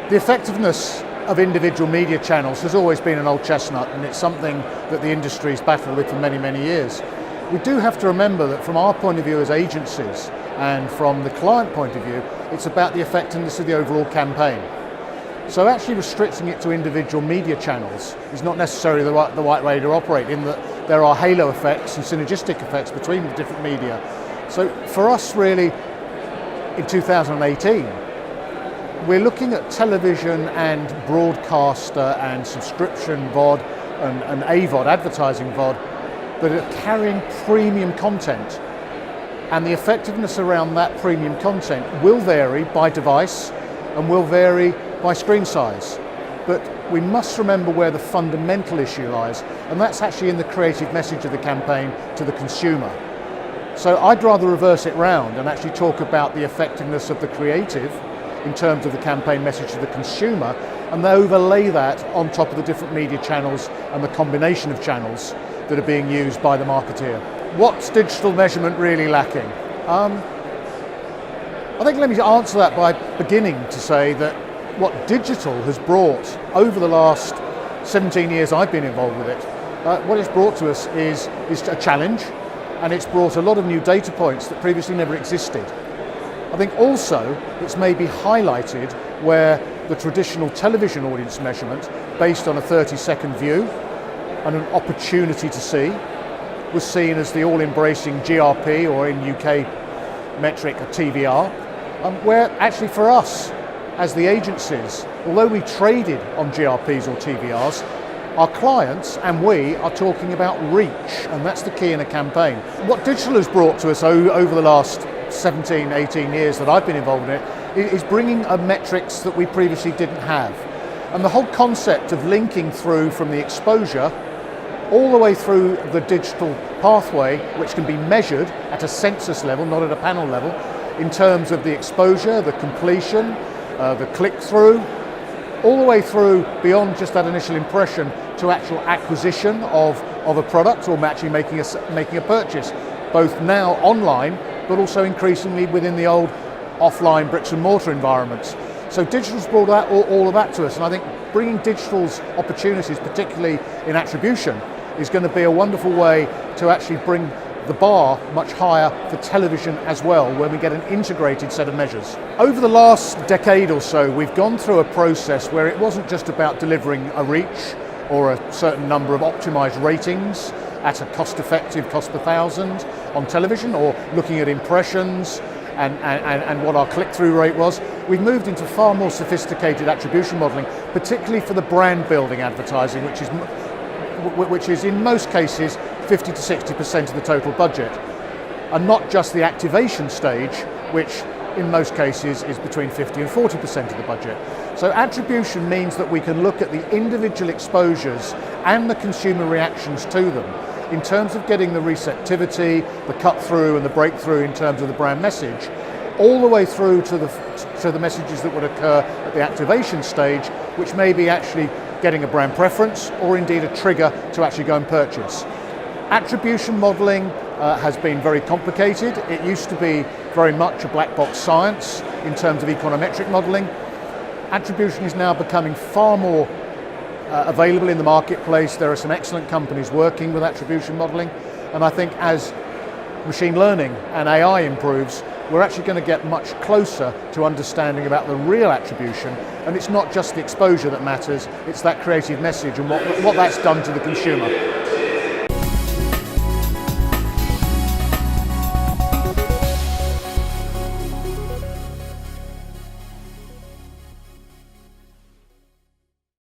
The effectiveness of individual media channels has always been an old chestnut, and it's something that the industry's battled with for many, many years. We do have to remember that from our point of view as agencies and from the client point of view, it's about the effectiveness of the overall campaign. So actually restricting it to individual media channels is not necessarily the right way to operate, in that there are halo effects and synergistic effects between the different media. So for us really, in 2018, we're looking at television and broadcaster and subscription VOD and AVOD, advertising VOD, that are carrying premium content. And the effectiveness around that premium content will vary by device and will vary by screen size. But we must remember where the fundamental issue lies, and that's actually in the creative message of the campaign to the consumer. So I'd rather reverse it round and actually talk about the effectiveness of the creative in terms of the campaign message to the consumer, and then overlay that on top of the different media channels and the combination of channels that are being used by the marketeer. What's digital measurement really lacking? I think let me answer that by beginning to say that what digital has brought over the last 17 years I've been involved with it, what it's brought to us is a challenge, and it's brought a lot of new data points that previously never existed. I think also it's maybe highlighted where the traditional television audience measurement, based on a 30-second view and an opportunity to see, was seen as the all-embracing GRP, or in UK metric, a TVR, where actually for us as the agencies, although we traded on GRPs or TVRs, our clients and we are talking about reach, and that's the key in a campaign. What digital has brought to us over the last 17, 18 years that I've been involved in it is bringing metrics that we previously didn't have. And the whole concept of linking through from the exposure all the way through the digital pathway, which can be measured at a census level, not at a panel level, in terms of the exposure, the completion, the click-through, all the way through beyond just that initial impression to actual acquisition of a product, or actually making a purchase, both now online, but also increasingly within the old offline bricks and mortar environments. So digital's brought all of that to us, and I think bringing digital's opportunities, particularly in attribution, is going to be a wonderful way to actually bring the bar much higher for television as well, where we get an integrated set of measures. Over the last decade or so, we've gone through a process where it wasn't just about delivering a reach or a certain number of optimized ratings at a cost-effective cost per thousand on television, or looking at impressions and what our click-through rate was. We've moved into far more sophisticated attribution modeling, particularly for the brand building advertising, which is in most cases 50 to 60% of the total budget, and not just the activation stage, which in most cases is between 50 and 40% of the budget. So attribution means that we can look at the individual exposures and the consumer reactions to them in terms of getting the receptivity, the cut through and the breakthrough in terms of the brand message, all the way through to the messages that would occur at the activation stage, which may be actually getting a brand preference or indeed a trigger to actually go and purchase. Attribution modeling has been very complicated. It used to be very much a black box science in terms of econometric modeling. Attribution is now becoming far more available in the marketplace. There are some excellent companies working with attribution modeling, and I think as machine learning and AI improves, we're actually going to get much closer to understanding about the real attribution, and it's not just the exposure that matters, it's that creative message and what that's done to the consumer.